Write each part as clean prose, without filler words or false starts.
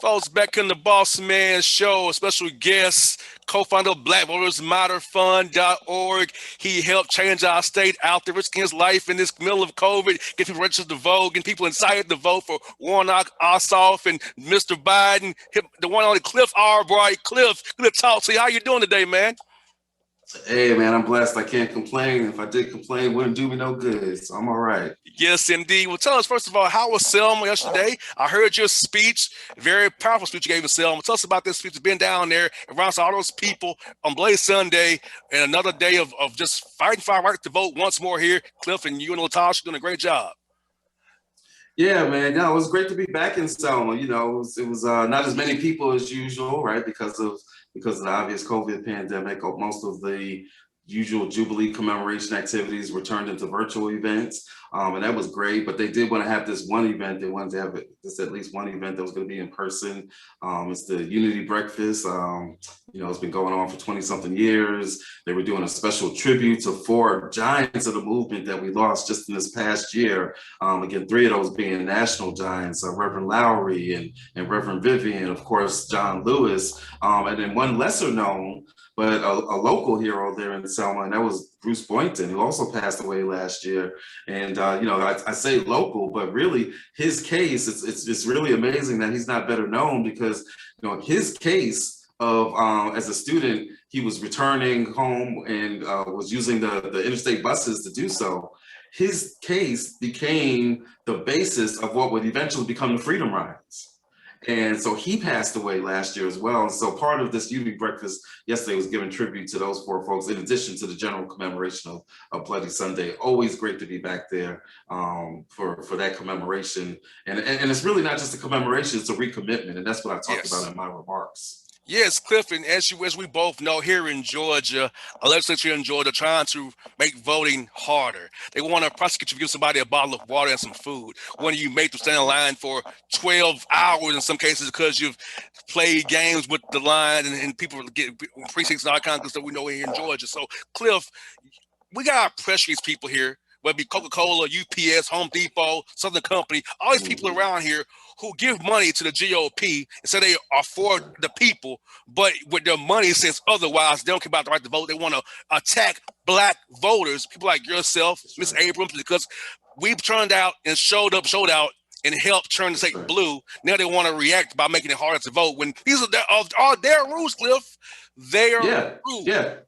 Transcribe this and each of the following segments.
Folks, back in the Bossman show, a special guest, co-founder of BlackVotersMatterFund.org. He helped change our state out there, risking his life in this middle of COVID, get people registered to vote, getting people excited to vote for Warnock, Ossoff, and Mr. Biden. The one on the Cliff Albright. Cliff, good to talk to you. How you doing today, man? Hey man, I'm blessed. I can't complain. If I did complain, it wouldn't do me no good. So I'm all right. Yes, indeed. Well, tell us, first of all, how was Selma yesterday? I heard your speech, very powerful speech you gave in Selma. Tell us about this speech. You've been down there around all those people on Blaze Sunday and another day of just fighting for our right to vote once more here. Cliff and you and Latasha doing a great job. Yeah, man. No, it was great to be back in Selma. It was not as many people as usual, right? Because of the obvious COVID pandemic. Most of the usual Jubilee commemoration activities were turned into virtual events. And that was great, but they did want to have this one event. They wanted to have at least one event that was going to be in person. It's the Unity Breakfast. It's been going on for 20 something years. They were doing a special tribute to 4 giants of the movement that we lost just in this past year. Again, 3 of those being national giants, Reverend Lowry and Reverend Vivian, of course, John Lewis, and then one lesser known, but a local hero there in Selma, and that was Bruce Boynton, who also passed away last year. And I say local, but really his case, it's really amazing that he's not better known because his case of as a student, he was returning home and was using the interstate buses to do so. His case became the basis of what would eventually become the Freedom Rides. And so he passed away last year as well. And so part of this Unity Breakfast yesterday was giving tribute to those 4 folks, in addition to the general commemoration of Bloody Sunday. Always great to be back there for that commemoration. And it's really not just a commemoration, it's a recommitment. And that's what I talked about in my remarks. Yes, Cliff, and as we both know, here in Georgia, a legislature in Georgia trying to make voting harder. They want to prosecute you if you give somebody a bottle of water and some food. When you make them stand in line for 12 hours in some cases because you've played games with the line and people get precincts and all kinds of stuff we know here in Georgia. So, Cliff, we got to pressure these people here, whether it be Coca-Cola, UPS, Home Depot, Southern Company, all these people around here who give money to the GOP and say they are for the people, but with their money says otherwise, they don't care about the right to vote. They want to attack Black voters, people like yourself, Ms. Abrams, because we've turned out and showed out and helped turn the state blue. Now they want to react by making it harder to vote when these are their rules, Cliff. Their rules. Yeah.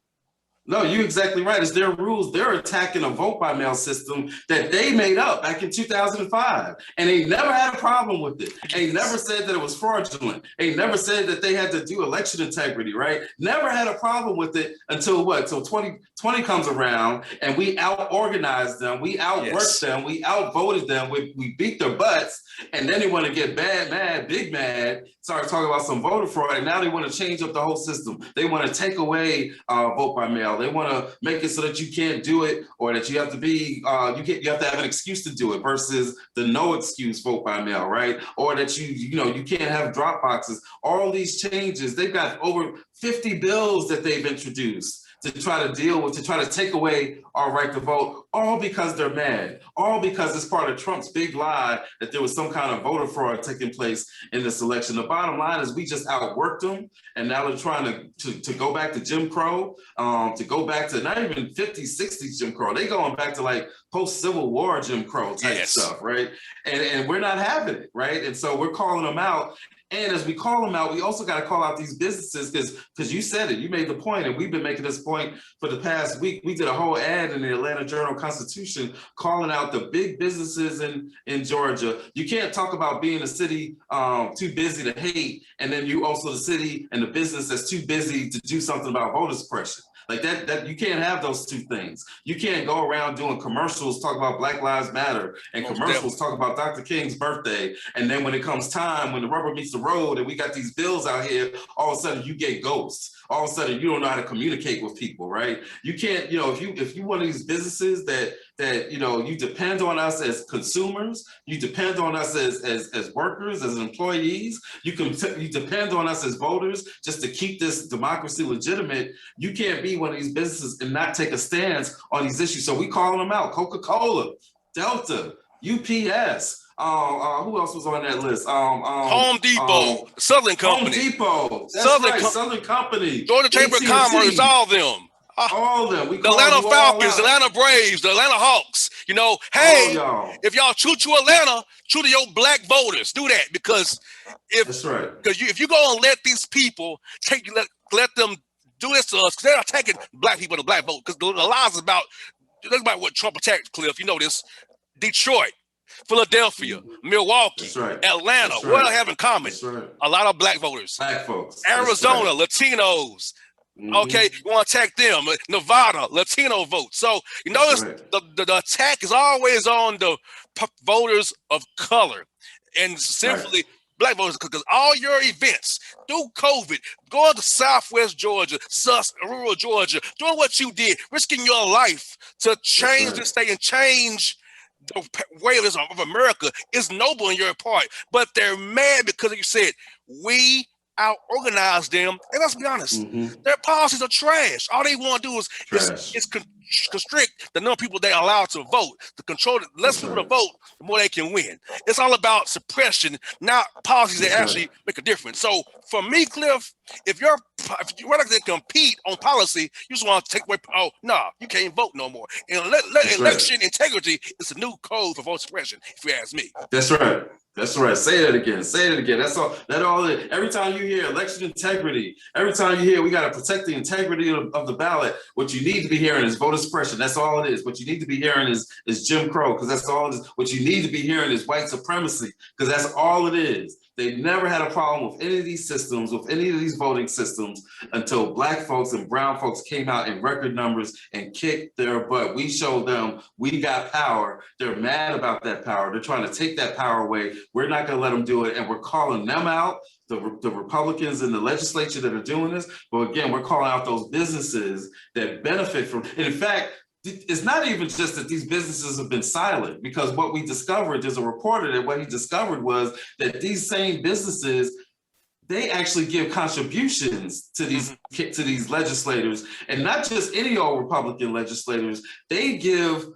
No, you're exactly right. It's their rules. They're attacking a vote by mail system that they made up back in 2005. And they never had a problem with it. They never said that it was fraudulent. They never said that they had to do election integrity, right? Never had a problem with it until what? Until 2020 comes around and we out-organized them. We outworked them. We outvoted them. We beat their butts. And then they want to get big mad, start talking about some voter fraud. And now they want to change up the whole system. They want to take away vote by mail. They want to make it so that you can't do it, or that you have to be you have to have an excuse to do it versus the no excuse vote by mail, right? Or that you can't have drop boxes. All these changes, they've got over 50 bills that they've introduced to try to deal with, to try to take away our right to vote, all because they're mad, all because it's part of Trump's big lie that there was some kind of voter fraud taking place in this election. The bottom line is we just outworked them, and now they're trying to go back to Jim Crow, to go back to not even 50s, 60s Jim Crow. They going back to like post-Civil War Jim Crow type stuff, right? And we're not having it, right? And so we're calling them out. And as we call them out, we also got to call out these businesses because you said it, you made the point, and we've been making this point for the past week. We did a whole ad in the Atlanta Journal-Constitution calling out the big businesses in Georgia. You can't talk about being a city too busy to hate, and then you also the city and the business that's too busy to do something about voter suppression. Like that you can't have those two things. You can't go around doing commercials, talk about Black Lives Matter, and commercials talk about Dr. King's birthday. And then when it comes time, when the rubber meets the road and we got these bills out here, all of a sudden you get ghosts. All of a sudden you don't know how to communicate with people, right? You can't, if you one of these businesses that you depend on us as consumers, you depend on us as workers, as employees, you depend on us as voters just to keep this democracy legitimate. You can't be one of these businesses and not take a stance on these issues. So we calling them out: Coca-Cola, Delta, UPS, Who else was on that list? Home Depot, Southern Home Company, Depot. That's right. Southern Company. Georgia Chamber of Commerce, all them. All of them. We the Atlanta you Falcons, the Atlanta Braves, the Atlanta Hawks. You know, hey, if y'all true to Atlanta, true to your black voters, do that because that's right. If you go and let these people let them do this to us, because they're attacking black people and the black vote. Because the lies about what Trump attacked, Cliff. You know this. Detroit, Philadelphia, Milwaukee, Atlanta. What do they have in common? A lot of black voters. Black folks. Arizona, Latinos. Okay, you want to attack them. Nevada, Latino vote. So you notice the attack is always on the voters of color, and simply black voters, because all your events through COVID, going to Southwest Georgia, rural Georgia, doing what you did, risking your life to change the state and change the way of America is noble in your part. But they're mad because you said we out-organize them, and let's be honest, their policies are trash. All they want to do is constrict the number of people they allow to vote, to control the less people to vote, the more they can win. It's all about suppression, not policies that actually make a difference. So for me, Cliff, if you're not going to compete on policy, you just want to take away, you can't vote no more. And election integrity is a new code for vote suppression, if you ask me. That's right. That's right. Say that again. Say it again. That's all. Every time you hear election integrity, every time you hear we got to protect the integrity of the ballot, what you need to be hearing is voter suppression. That's all it is. What you need to be hearing is Jim Crow, because that's all it is. What you need to be hearing is white supremacy, because that's all it is. They've never had a problem with any of these systems, with any of these voting systems, until black folks and brown folks came out in record numbers and kicked their butt. We showed them we got power. They're mad about that power. They're trying to take that power away. We're not going to let them do it. And we're calling them out, the Republicans in the legislature that are doing this. But again, we're calling out those businesses that benefit from, and in fact, it's not even just that these businesses have been silent, because what we discovered, there's a reporter that what he discovered was that these same businesses, they actually give contributions to these legislators, and not just any old Republican legislators. They give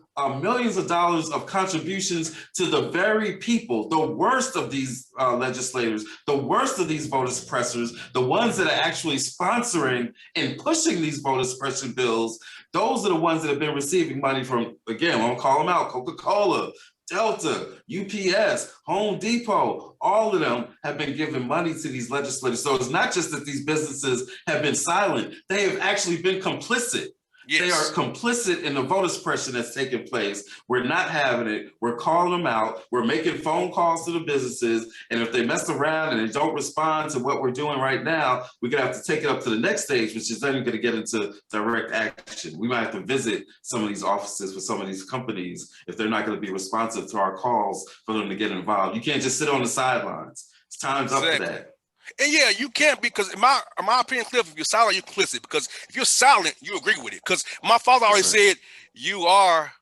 millions of dollars of contributions to the very people, the worst of these legislators, the worst of these voter suppressors, the ones that are actually sponsoring and pushing these voter suppression bills. Those are the ones that have been receiving money from, again, I'm gonna call them out, Coca-Cola, Delta, UPS, Home Depot, all of them have been giving money to these legislators. So it's not just that these businesses have been silent, they have actually been complicit. Yes. They are complicit in the voter suppression that's taking place. We're not having it. We're calling them out. We're making phone calls to the businesses. And if they mess around and they don't respond to what we're doing right now, we're going to have to take it up to the next stage, which is then going to get into direct action. We might have to visit some of these offices for some of these companies if they're not going to be responsive to our calls for them to get involved. You can't just sit on the sidelines. It's time's up for that. And yeah, you can't, because in my opinion, Cliff, if you're silent, you're complicit. Because if you're silent, you agree with it. Because my father always said, you are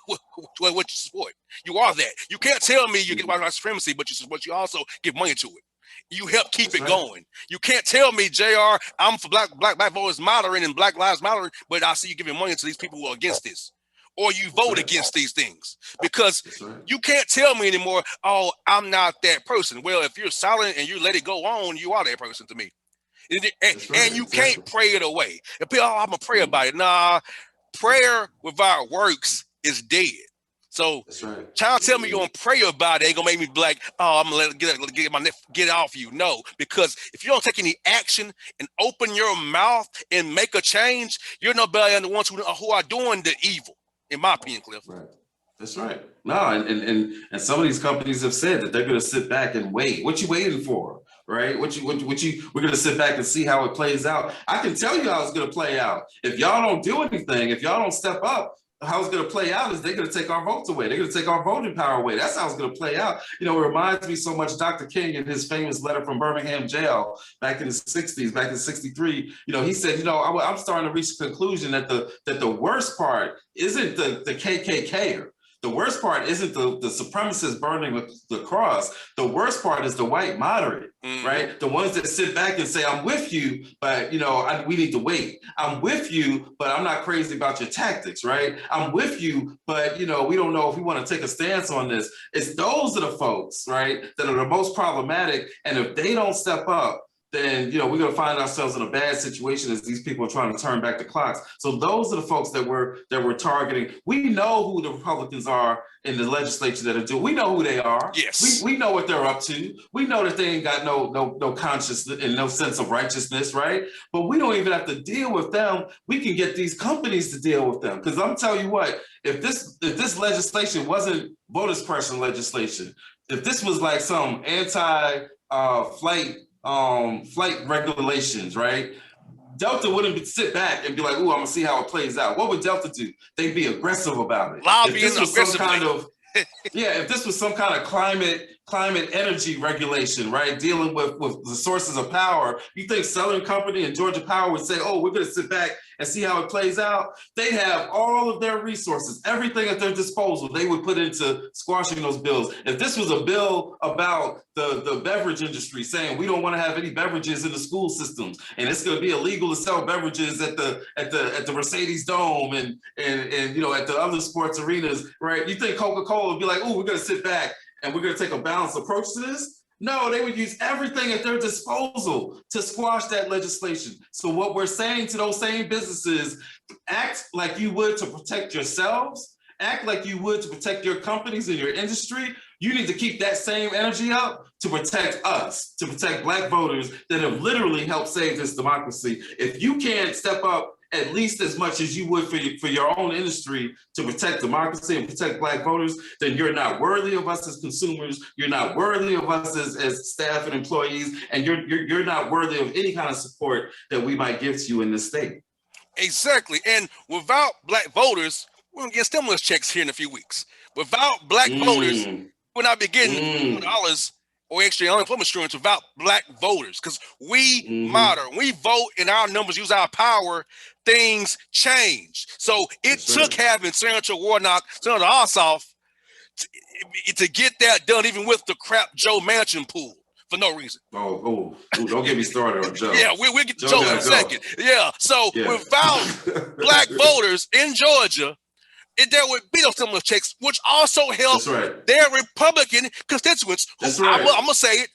what you support. You are that. You can't tell me you get white supremacy, but you also give money to it. You help keep it going. You can't tell me, JR, I'm for black voters mattering and Black Lives Matter, but I see you giving money to these people who are against this. Or you vote against these things, because you can't tell me anymore, I'm not that person. Well, if you're silent and you let it go on, you are that person to me. And you can't pray it away. If people, I'm going to pray about it. Nah, prayer without works is dead. So trying to tell me you're going to pray about it ain't going to make me be like, I'm going to get off you. No, because if you don't take any action and open your mouth and make a change, you're no better than the ones who are doing the evil. In my opinion, Cliff. Right. That's right. No, and some of these companies have said that they're going to sit back and wait. What you waiting for, right? We're going to sit back and see how it plays out. I can tell you how it's going to play out. If y'all don't do anything, if y'all don't step up, how it's going to play out is they're going to take our votes away. They're going to take our voting power away. That's how it's going to play out. You know, it reminds me so much of Dr. King in his famous letter from Birmingham jail back in the 60s, back in 63. You know, he said, you know, I'm starting to reach the conclusion that the worst part isn't the KKK. The worst part isn't the supremacists burning the cross. The worst part is the white moderate, right? The ones that sit back and say, I'm with you, but we need to wait. I'm with you, but I'm not crazy about your tactics, right? I'm with you, but we don't know if we want to take a stance on this. It's those are the folks, right, that are the most problematic. And if they don't step up, then we're going to find ourselves in a bad situation as these people are trying to turn back the clocks. So those are the folks that we're targeting. We know who the Republicans are in the legislature that are doing. We know who they are. Yes, we know what they're up to. We know that they ain't got no consciousness and no sense of righteousness, right? But we don't even have to deal with them. We can get these companies to deal with them. Because I'm telling you what, if this legislation wasn't voter suppression legislation, if this was like some flight regulations, right? Delta wouldn't sit back and be like, "Ooh, I'm gonna see how it plays out." What would Delta do? They'd be aggressive about it. Lobbying if this was aggressively. some kind of if this was some kind of climate energy regulation, right? Dealing with the sources of power, you think Southern Company and Georgia Power would say, "Oh, we're gonna sit back and see how it plays out"? They have all of their resources, everything at their disposal, they would put into squashing those bills. If this was a bill about the beverage industry saying we don't want to have any beverages in the school systems, and it's going to be illegal to sell beverages at the Mercedes Dome and at the other sports arenas, right? You think Coca-Cola would be like, "Oh, we're going to sit back and we're going to take a balanced approach to this"? No, they would use everything at their disposal to squash that legislation. So what we're saying to those same businesses, act like you would to protect yourselves, act like you would to protect your companies and your industry. You need to keep that same energy up to protect us, to protect Black voters that have literally helped save this democracy. If you can't step up at least as much as you would for your own industry to protect democracy and protect Black voters, then you're not worthy of us as consumers. You're not worthy of us as staff and employees, and you're not worthy of any kind of support that we might give to you in this state. Exactly. And without Black voters, we're going to get stimulus checks here in a few weeks. Without Black voters, we're not be getting dollars or extra unemployment insurance without Black voters, because we matter. We vote and our numbers use our power, things change. So it took having Senator Warnock, Senator Ossoff to get that done, even with the crap Joe Manchin pool. For no reason. Oh, don't get me started on Joe. Yeah, we'll get to Joe in a second. Yeah, so without Black voters in Georgia, there would be no stimulus checks, which also help their Republican constituents. Who, I'm going to say it,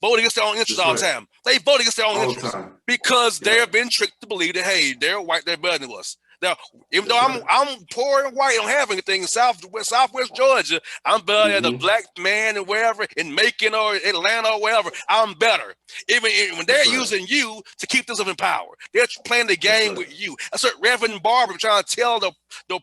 vote against their own interests all the time. They vote against their own interests because they have been tricked to believe that, hey, they're white, they're better than us. Now, even though I'm poor and white, I don't have anything in Southwest Georgia, I'm better than a Black man and wherever, in Macon or Atlanta or wherever, I'm better. Even when they're using you to keep themselves in power, they're playing the game with you. That's what Reverend Barber trying to tell the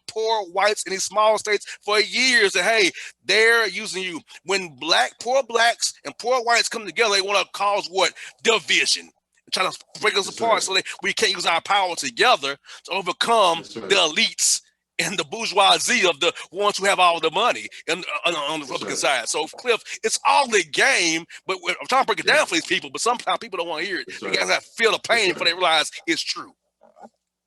poor whites in these small states for years, that, hey, they're using you. When poor Blacks and poor whites come together, they want to cause what? Division. Trying to break us apart so that we can't use our power together to overcome the elites and the bourgeoisie of the ones who have all the money on the Republican side. So, Cliff, it's all the game, but I'm trying to break it down for these people, but sometimes people don't want to hear it. You guys have to feel the pain before they realize it's true.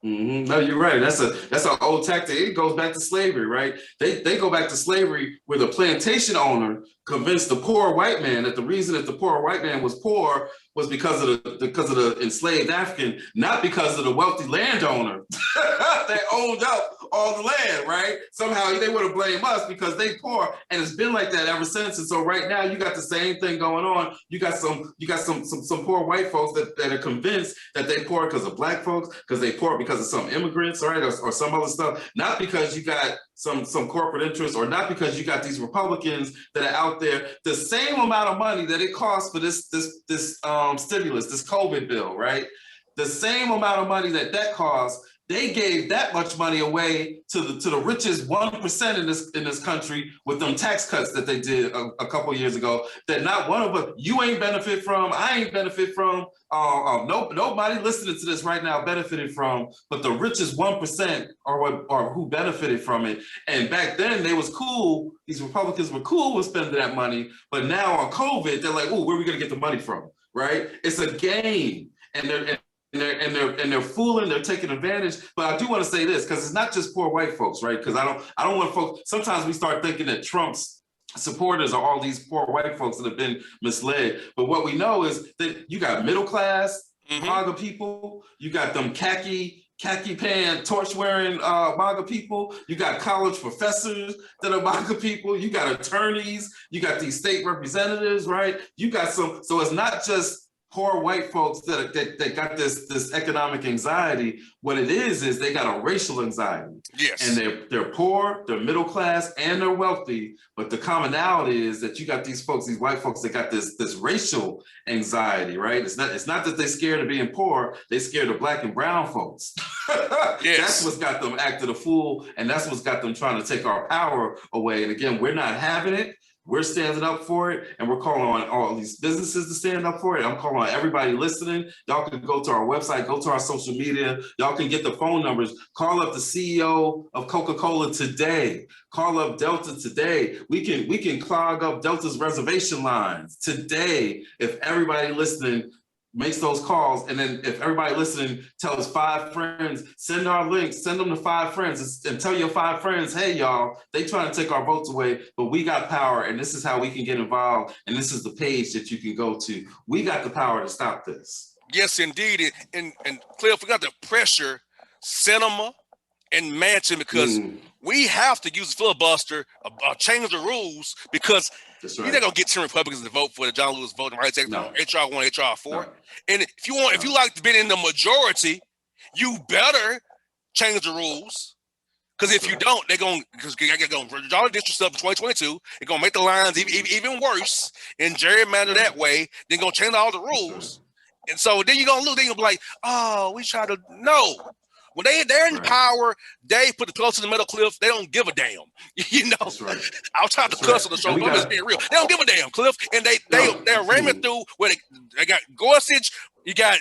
No, you're right. That's an old tactic. It goes back to slavery, right? They go back to slavery where the plantation owner convinced the poor white man that the reason that the poor white man was poor was because of the enslaved African, not because of the wealthy landowner that owned up all the land, right? Somehow they would have blamed us because they poor, and it's been like that ever since. And so right now you got the same thing going on. You got some poor white folks that are convinced that they poor because of Black folks, because they poor because of some immigrants, right, or some other stuff. Not because you got some corporate interests, or not because you got these Republicans that are out there. The same amount of money that it costs for this stimulus, this COVID bill, right? The same amount of money that costs, they gave that much money away to the richest 1% in this country with them tax cuts that they did a couple of years ago. That not one of us, you ain't benefit from, I ain't benefit from. Nobody listening to this right now benefited from, but the richest 1% are who benefited from it. And back then they was cool. These Republicans were cool with spending that money, but now on COVID, they're like, "Oh, where are we gonna get the money from?" Right? It's a game, and they're fooling, they're taking advantage. But I do want to say this, because it's not just poor white folks, right? Because I don't want folks. Sometimes we start thinking that Trump's supporters are all these poor white folks that have been misled. But what we know is that you got middle class MAGA people, you got them khaki pan torch wearing MAGA people, you got college professors that are MAGA people, you got attorneys, you got these state representatives, right? You got some. So it's not just poor white folks that got this economic anxiety. What it is they got a racial anxiety. Yes. And they're poor, they're middle class, and they're wealthy. But the commonality is that you got these folks, these white folks that got this racial anxiety, right? It's not that they're scared of being poor, they're scared of black and brown folks. Yes. That's what's got them acting a fool, and that's what's got them trying to take our power away. And again, we're not having it. We're standing up for it, and we're calling on all these businesses to stand up for it. I'm calling on everybody listening. Y'all can go to our website, go to our social media. Y'all can get the phone numbers. Call up the CEO of Coca-Cola today. Call up Delta today. We can clog up Delta's reservation lines today if everybody listening makes those calls. And then if everybody listening tells 5 friends, send our links, send them to 5 friends and tell your 5 friends, hey, y'all, they trying to take our votes away, but we got power, and this is how we can get involved, and this is the page that you can go to. We got the power to stop this. Yes, indeed. And Cliff, we got to pressure Sinema and Manchin, because we have to use the filibuster, change the rules, because you're not gonna get 10 Republicans to vote for the John Lewis Voting Rights Act, HR 1, HR 4. No. And if you like to be in the majority, you better change the rules. Because if you don't, they're going to draw the district up in 2022. They're going to make the lines even worse and gerrymander that way. They're going to change all the rules. And so then you're going to lose. Then you're going to be like, oh, we try to, no. When they're in power, they put the close to the middle, Cliff. They don't give a damn. You know, I'll try to cuss on the show, but I'm just being real. They don't give a damn, Cliff. And they're ramming through where they got Gorsuch, you got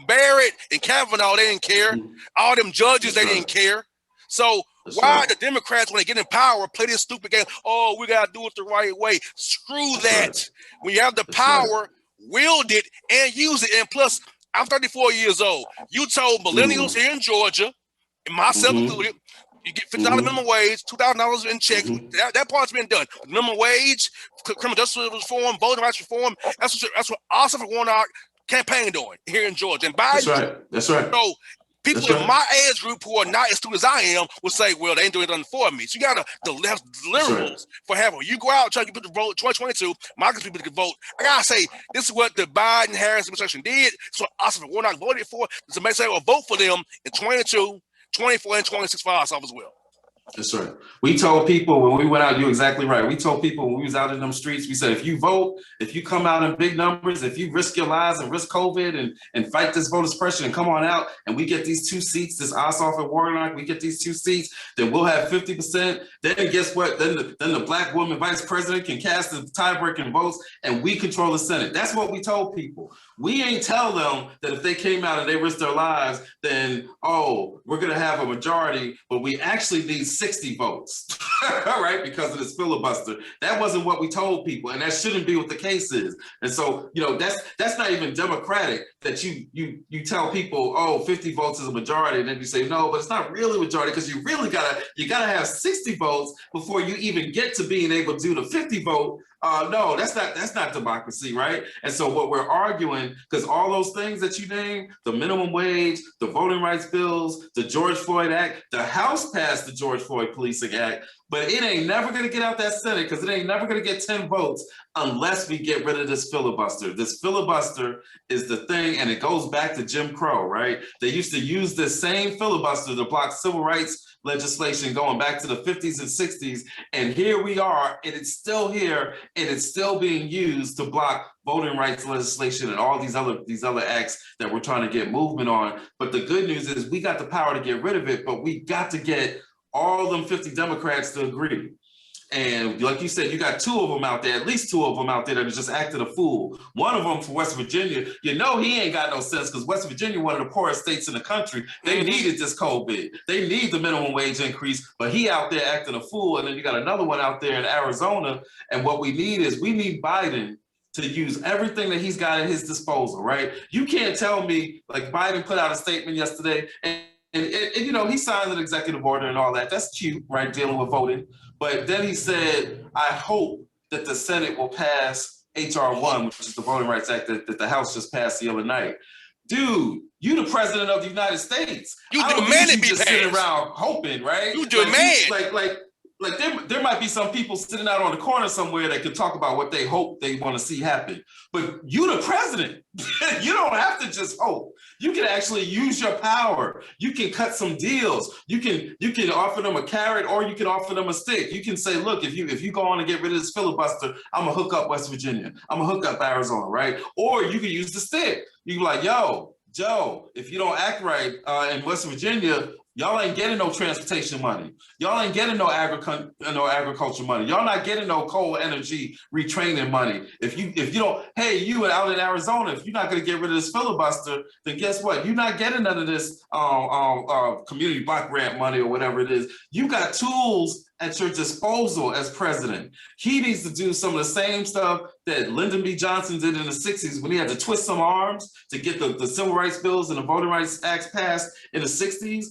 Barrett and Kavanaugh. They didn't care. All them judges, they didn't care. So why the Democrats, when they get in power, play this stupid game? Oh, we got to do it the right way. Screw that. When you have the power, wield it and use it. And plus, I'm 34 years old. You told millennials here in Georgia, and myself included, you get $50 minimum wage, $2,000 in checks. That part's been done. Minimum wage, criminal justice reform, voting rights reform. That's what Oscar Warnock campaign doing here in Georgia. And Biden. That's right. So people in my age group who are not as astute as I am will say, well, they ain't doing nothing for me. So you got the left liberals for having, you go out and try to get the vote 2022, my people can vote. I got to say, this is what the Biden-Harris administration did. So Oscar Warnock voted for. So make sure vote for them in 22, 24, and 26 for us as well. That's right. We told people when we went out, you're exactly right. We told people when we was out in them streets, we said, if you vote, if you come out in big numbers, if you risk your lives and risk COVID and fight this voter suppression and come on out and we get these 2 seats, this Ossoff and Warnock, we get these 2 seats, then we'll have 50%. Then guess what? Then the black woman vice president can cast the tie-breaking votes and we control the Senate. That's what we told people. We ain't tell them that if they came out and they risked their lives, then, oh, we're going to have a majority, but we actually need 60 votes, right? Because of this filibuster. That wasn't what we told people, and that shouldn't be what the case is. And so, you know, that's not even democratic that you tell people, oh, 50 votes is a majority, and then you say no, but it's not really a majority because you really gotta have 60 votes before you even get to being able to do the 50 vote. No, that's not democracy, right? And so what we're arguing, because all those things that you named, the minimum wage, the voting rights bills, the George Floyd Act, the House passed the George Floyd Policing Act, but it ain't never gonna get out that Senate because it ain't never gonna get 10 votes unless we get rid of this filibuster. This filibuster is the thing, and it goes back to Jim Crow, right? They used to use this same filibuster to block civil rights legislation going back to the 50s and 60s, and here we are, and it's still here, and it's still being used to block voting rights legislation and all these other acts that we're trying to get movement on. But the good news is we got the power to get rid of it, but we got to get all them 50 Democrats to agree. And like you said, you got 2 of them out there, at least 2 of them out there that are just acting a fool. One of them for West Virginia, you know he ain't got no sense because West Virginia, one of the poorest states in the country, they needed this COVID. They need the minimum wage increase, but he out there acting a fool. And then you got another one out there in Arizona. And what we need is we need Biden to use everything that he's got at his disposal, right? You can't tell me, like Biden put out a statement yesterday, and you know, he signed an executive order and all that. That's cute, right? Dealing with voting. But then he said, I hope that the Senate will pass H.R. 1, which is the Voting Rights Act that the House just passed the other night. Dude, you the president of the United States. You I don't demand need it you be just passed. sitting around hoping, right? You demand. Like there might be some people sitting out on the corner somewhere that could talk about what they hope they want to see happen. But you the president. You don't have to just hope. You can actually use your power. You can cut some deals. You can offer them a carrot, or you can offer them a stick. You can say, look, if you go on and get rid of this filibuster, I'm gonna hook up West Virginia. I'm gonna hook up Arizona, right? Or you can use the stick. You can be like, yo, Joe, if you don't act right in West Virginia, y'all ain't getting no transportation money. Y'all ain't getting no agriculture money. Y'all not getting no coal energy retraining money. If you don't, hey, you out in Arizona, if you're not going to get rid of this filibuster, then guess what? You're not getting none of this community block grant money or whatever it is. You got tools at your disposal as president. He needs to do some of the same stuff that Lyndon B. Johnson did in the 60s when he had to twist some arms to get the civil rights bills and the voting rights acts passed in the 60s.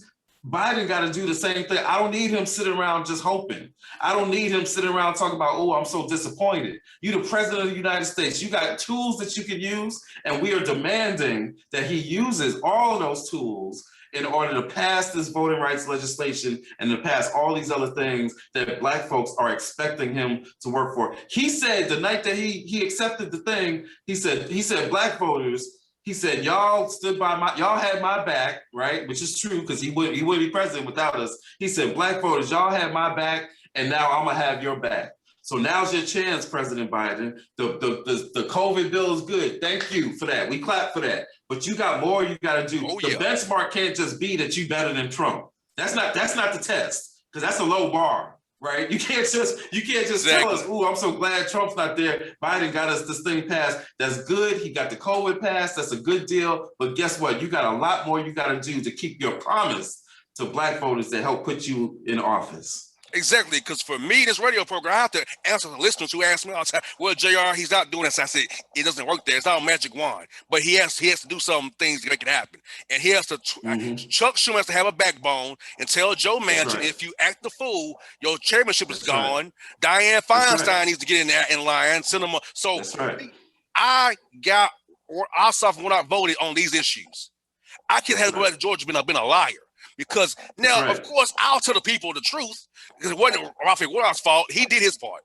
Biden got to do the same thing. I don't need him sitting around just hoping. I don't need him sitting around talking about, oh, I'm so disappointed. You're the president of the United States. You got tools that you can use, and we are demanding that he uses all of those tools in order to pass this voting rights legislation and to pass all these other things that Black folks are expecting him to work for. He said the night that he accepted the thing, he said, Black voters, he said, y'all stood by y'all had my back, right? Which is true, because he wouldn't be president without us. He said, Black voters, y'all had my back, and now I'm gonna have your back. So now's your chance, President Biden. The COVID bill is good. Thank you for that. We clap for that. But you got more you got to do. Oh, the yeah. benchmark can't just be that you better than Trump. That's not the test, because that's a low bar, right? You can't just exactly. Tell us, "Ooh, I'm so glad Trump's not there. Biden got us this thing passed. That's good. He got the COVID passed. That's a good deal. But guess what? You got a lot more you got to do to keep your promise to Black voters that help put you in office." Exactly, because for me, this radio program, I have to answer the listeners who ask me all the time, well, JR, he's not doing this. I said, it doesn't work there. It's not a magic wand. But he has to do some things to make it happen. And he has to, Chuck Schumer has to have a backbone and tell Joe Manchin, if you act the fool, your chairmanship is gone. Right. Dianne Feinstein needs to get in there in line, send them. So I suffer when I voted on these issues. I can't have to go back to Georgia and been a liar. Because now, of course, I'll tell the people the truth. Because it wasn't Raphael Warnock's fault. He did his part.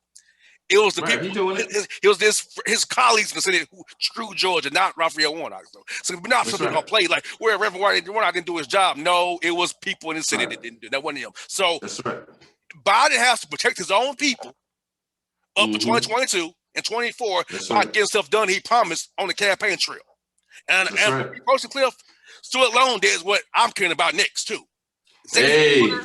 It was the people. It was his colleagues in the Senate who screwed Georgia, not Raphael Warnock. So we're not something gonna play like where Reverend Warnock didn't do his job. No, it was people in the Senate that didn't do that. Wasn't him. So Biden has to protect his own people up to 2022 and 24 by getting stuff done he promised on the campaign trail. And Posting Cliff, Stuart Long did what I'm caring about next too. Hey. Sign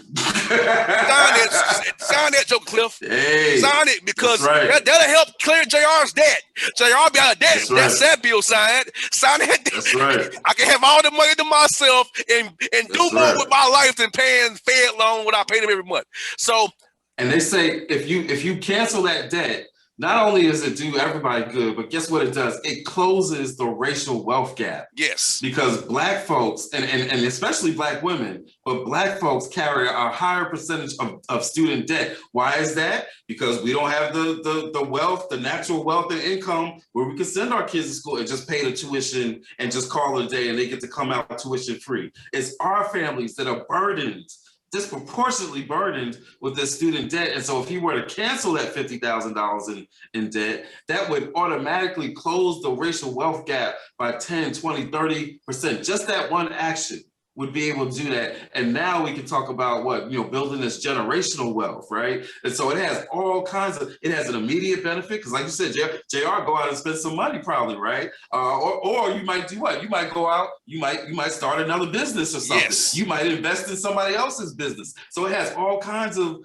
that, Joe Cliff. Hey. Sign it, because that'll help clear JR's debt. JR be out of debt. That's that bill signed. Sign that. That's right. I can have all the money to myself and do more with my life than paying Fed loan without paying them every month. So, and they say if you cancel that debt, not only does it do everybody good, but guess what it does? It closes the racial wealth gap. Yes. Because Black folks, and especially Black women, but Black folks carry a higher percentage of student debt. Why is that? Because we don't have the wealth, the natural wealth and income where we can send our kids to school and just pay the tuition and just call it a day and they get to come out tuition free. It's our families that are disproportionately burdened with this student debt. And so if he were to cancel that $50,000 in debt, that would automatically close the racial wealth gap by 10, 20, 30%. Just that one action would be able to do that. And now we can talk about building this generational wealth, right? And so it has all kinds of, it has an immediate benefit, because like you said, JR go out and spend some money probably, right? Or you might do what? You might go out, you might start another business or something. Yes. You might invest in somebody else's business. So it has all kinds of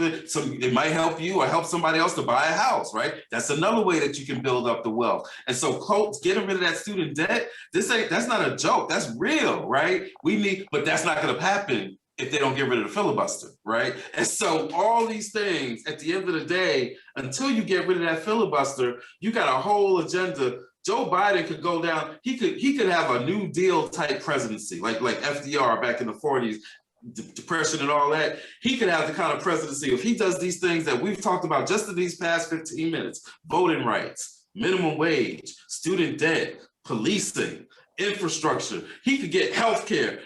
it. So it might help you or help somebody else to buy a house, right? That's another way that you can build up the wealth. And so getting rid of that student debt, that's not a joke. That's real, right? But that's not going to happen if they don't get rid of the filibuster, right? And so all these things, at the end of the day, until you get rid of that filibuster, you got a whole agenda. Joe Biden could go down. He could have a New Deal type presidency, like FDR back in the 40s, depression and all that. He could have the kind of presidency if he does these things that we've talked about just in these past 15 minutes: voting rights, minimum wage, student debt, policing, infrastructure. He could get health care.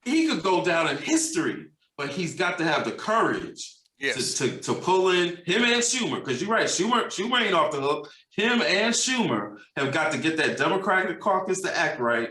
He could go down in history, but he's got to have the courage to pull in him and Schumer, because you're right, Schumer ain't off the hook. Him and Schumer have got to get that Democratic caucus to act right.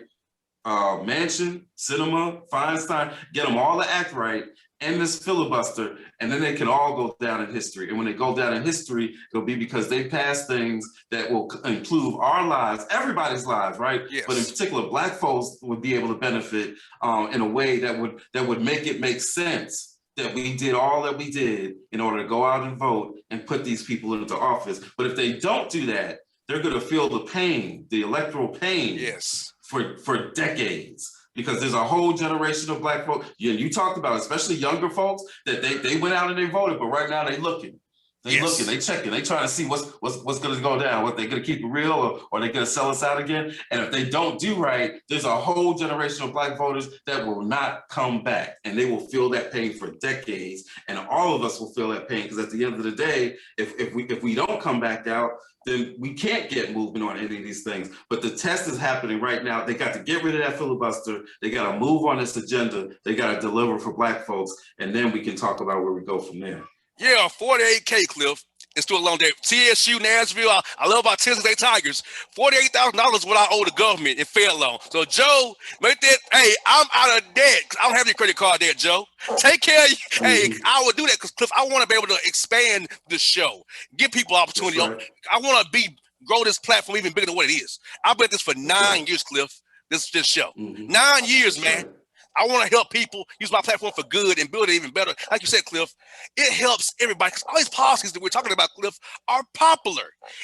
Manchin, Sinema, Feinstein, get them all to act right, end this filibuster, and then they can all go down in history. And when they go down in history, it'll be because they pass things that will improve our lives, everybody's lives, right? Yes. But in particular, Black folks would be able to benefit in a way that would make it make sense that we did all that we did in order to go out and vote and put these people into office. But if they don't do that, they're going to feel the pain, the electoral pain. Yes. For decades, because there's a whole generation of Black folks. You talked about, especially younger folks, that they went out and they voted, but right now they looking. They looking, they checking, they trying to see what's going to go down, what they're going to keep it real, or they're going to sell us out again. And if they don't do right, there's a whole generation of Black voters that will not come back, and they will feel that pain for decades. And all of us will feel that pain, because at the end of the day, if we don't come back out, then we can't get moving on any of these things. But the test is happening right now. They got to get rid of that filibuster. They got to move on this agenda. They got to deliver for Black folks, and then we can talk about where we go from there. Yeah, 48K, Cliff. It's still a loan there. TSU, Nashville. I love our Tennessee State Tigers. $48,000 is what I owe the government in Fed loan. So, Joe, make that. Hey, I'm out of debt. I don't have any credit card debt, Joe. Take care of you. Hey, I would do that because, Cliff, I want to be able to expand the show, give people opportunity. Right. I want to grow this platform even bigger than what it is. I've been at this for 9 years, Cliff. This show. 9 years, man. Right. I want to help people use my platform for good and build it even better. Like you said, Cliff, it helps everybody, because all these policies that we're talking about, Cliff, are popular.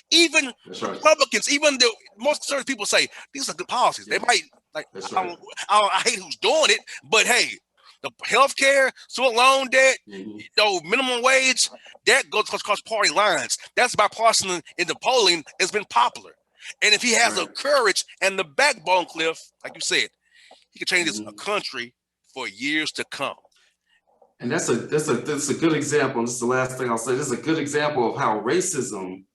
Even Republicans, even the most conservative people say, these are good policies. They might, like, I hate who's doing it, but hey, the healthcare, student loan debt, minimum wage, that goes across party lines. That's bipartisan in the polling. It's been popular. And if he has the courage and the backbone, Cliff, like you said, he can change this country for years to come. And that's a good example. This is the last thing I'll say. This is a good example of how racism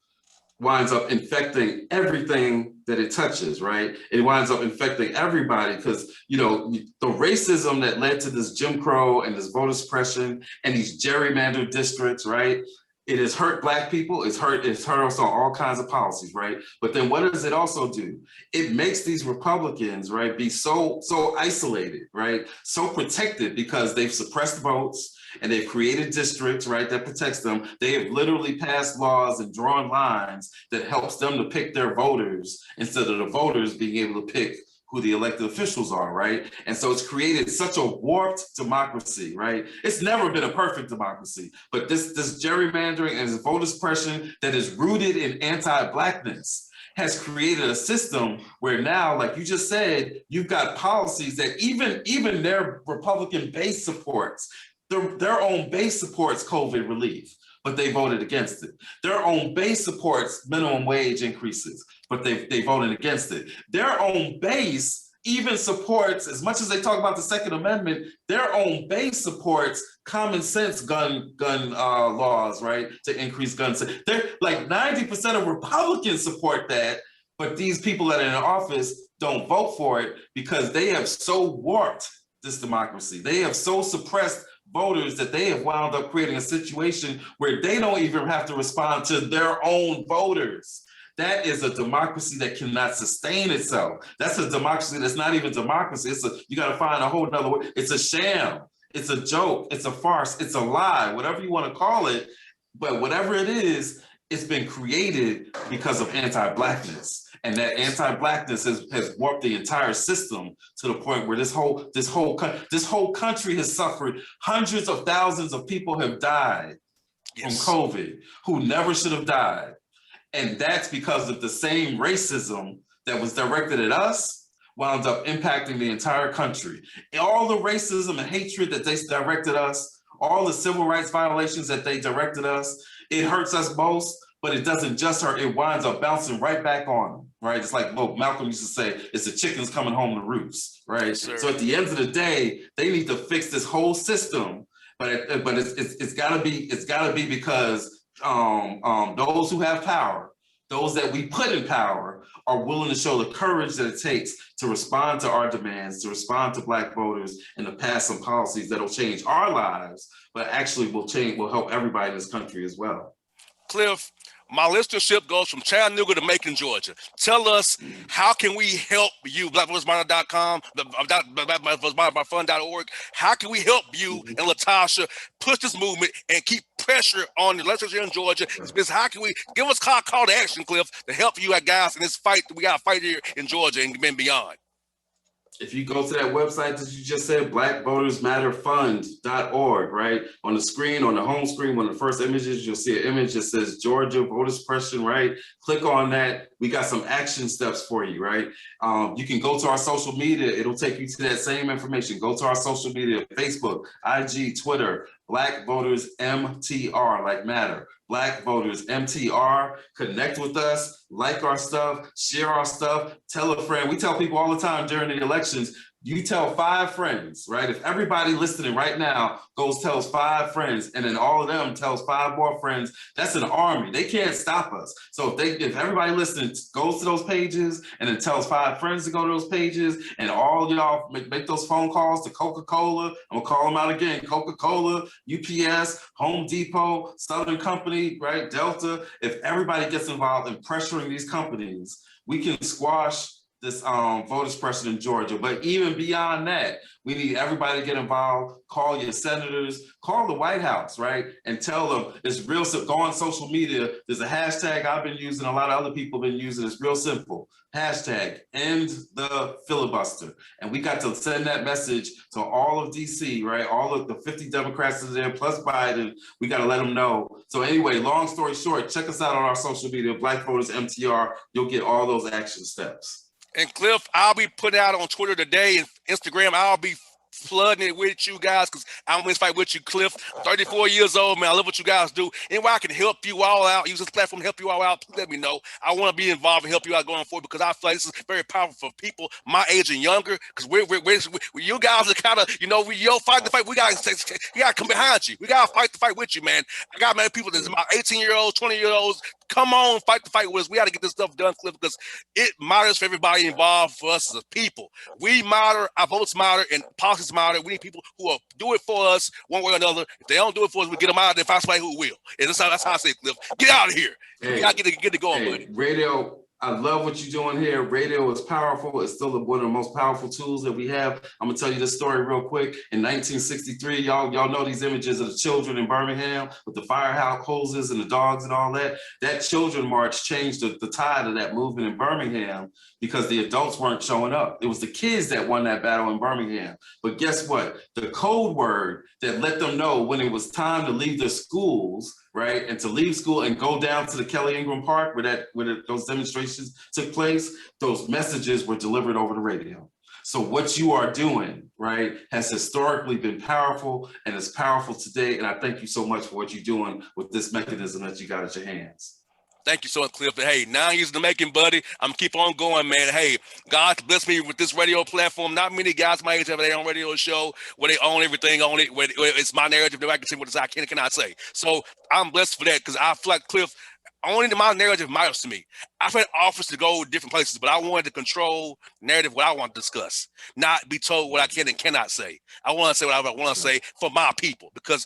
winds up infecting everything that it touches, right? It winds up infecting everybody, because, the racism that led to this Jim Crow and this voter suppression and these gerrymandered districts, right? It has hurt Black people. It's hurt us on all kinds of policies, right? But then what does it also do? It makes these Republicans, right, be so isolated, right? So protected, because they've suppressed votes and they've created districts, right, that protects them. They have literally passed laws and drawn lines that helps them to pick their voters instead of the voters being able to pick who the elected officials are, right? And so it's created such a warped democracy, right? It's never been a perfect democracy, but this gerrymandering and this voter suppression that is rooted in anti-Blackness has created a system where now, like you just said, you've got policies that even their Republican base supports, their own base supports COVID relief, but they voted against it. Their own base supports minimum wage increases, but they voted against it. Their own base even supports, as much as they talk about the Second Amendment, their own base supports common sense gun laws, right? To increase guns. They're like 90% of Republicans support that, but these people that are in office don't vote for it because they have so warped this democracy. They have so suppressed voters that they have wound up creating a situation where they don't even have to respond to their own voters. That is a democracy that cannot sustain itself. That's a democracy that's not even democracy. You got to find a whole nother way. It's a sham. It's a joke. It's a farce. It's a lie, whatever you want to call it. But whatever it is, it's been created because of anti-Blackness. And that anti-Blackness has warped the entire system to the point where this whole country has suffered. Hundreds of thousands of people have died from COVID who never should have died. And that's because of the same racism that was directed at us wound up impacting the entire country. And all the racism and hatred that they directed us, all the civil rights violations that they directed us, it hurts us most, but it doesn't just hurt, it winds up bouncing right back on them, right? It's like Malcolm used to say, it's the chickens coming home to roost, right? Yes, sir. So at the end of the day, they need to fix this whole system, but it's gotta be because those who have power, those that we put in power, are willing to show the courage that it takes to respond to our demands, to respond to Black voters, and to pass some policies that'll change our lives, but actually will help everybody in this country as well. Cliff, my listenership goes from Chattanooga to Macon, Georgia. Tell us, how can we help you, blackvotersmonitor.com, blackvotersmonitor.org. How can we help you and Latasha push this movement and keep pressure on the legislature in Georgia? Because how can we give us a call to action, Cliff, to help you guys in this fight that we got to fight here in Georgia and beyond? If you go to that website that you just said, blackvotersmatterfund.org, right? On the screen, on the home screen, one of the first images, you'll see an image that says Georgia voter suppression, right? Click on that. We got some action steps for you, right? You can go to our social media. It'll take you to that same information. Go to our social media, Facebook, IG, Twitter, Black Voters MTR, like matter. Black Voters MTR, connect with us, like our stuff, share our stuff, tell a friend. We tell people all the time during the elections, you tell 5 friends, right? If everybody listening right now tells 5 friends, and then all of them tells 5 more friends, that's an army. They can't stop us. So if everybody listening goes to those pages and then tells 5 friends to go to those pages, and all y'all make those phone calls to Coca-Cola, I'm gonna call them out again, Coca-Cola, UPS, Home Depot, Southern Company, right, Delta. If everybody gets involved in pressuring these companies, we can squash this voter suppression in Georgia. But even beyond that, we need everybody to get involved. Call your senators, call the White House, right? And tell them it's real simple. Go on social media. There's a hashtag I've been using, a lot of other people have been using. It's real simple. Hashtag end the filibuster. And we got to send that message to all of DC, right? All of the 50 Democrats that are there, plus Biden. We got to let them know. So anyway, long story short, check us out on our social media, Black Voters MTR. You'll get all those action steps. And Cliff, I'll be putting out on Twitter today and Instagram. I'll be flooding it with you guys because I'm in this fight with you, Cliff. 34 years old, man. I love what you guys do. Anyway, I can help you all out, use this platform to help you all out, please let me know. I want to be involved and help you out going forward because I feel like this is very powerful for people my age and younger because we're you guys are kind of, we fight the fight. We got to come behind you. We got to fight the fight with you, man. I got many people that's about 18-year-olds, 20-year-olds. Come on, fight the fight with us. We got to get this stuff done, Cliff, because it matters for everybody involved, for us as a people. We matter, our votes matter, and policies matter. We need people who will do it for us one way or another. If they don't do it for us, we get them out of there, find somebody who will. And that's how I say it, Cliff. Get out of here. We got to get it going, buddy. Radio, I love what you're doing here. Radio is powerful. It's still one of the most powerful tools that we have. I'm gonna tell you this story real quick. In 1963, y'all know these images of the children in Birmingham with the fire hoses and the dogs and all that. That children march changed the tide of that movement in Birmingham because the adults weren't showing up. It was the kids that won that battle in Birmingham. But guess what? The code word that let them know when it was time to leave the schools, right, and to leave school and go down to the Kelly Ingram Park where those demonstrations took place, those messages were delivered over the radio. So what you are doing, right, has historically been powerful and is powerful today. And I thank you so much for what you're doing with this mechanism that you got at your hands. Thank you so much, Cliff. Hey, 9 years in the making, buddy. I'm keep on going, man. Hey, God bless me with this radio platform. Not many guys my age have their own radio show where they own everything on it, where it's my narrative that I can say what I can and cannot say. So I'm blessed for that because I feel like Cliff, only my narrative matters to me. I've had offers to go different places, but I wanted to control the narrative, what I want to discuss, not be told what I can and cannot say. I want to say what I want to say for my people because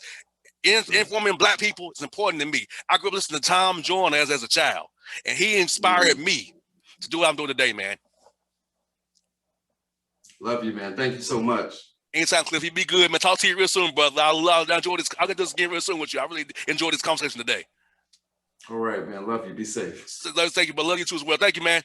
informing Black people is important to me. I grew up listening to Tom Joyner as a child, and he inspired me to do what I'm doing today, man. Love you, man. Thank you so much. Anytime, Cliff. You be good, man. Talk to you real soon, brother. I enjoy this. I'll get this again real soon with you. I really enjoyed this conversation today. All right, man. Love you. Be safe. Thank you, but love you too as well. Thank you, man.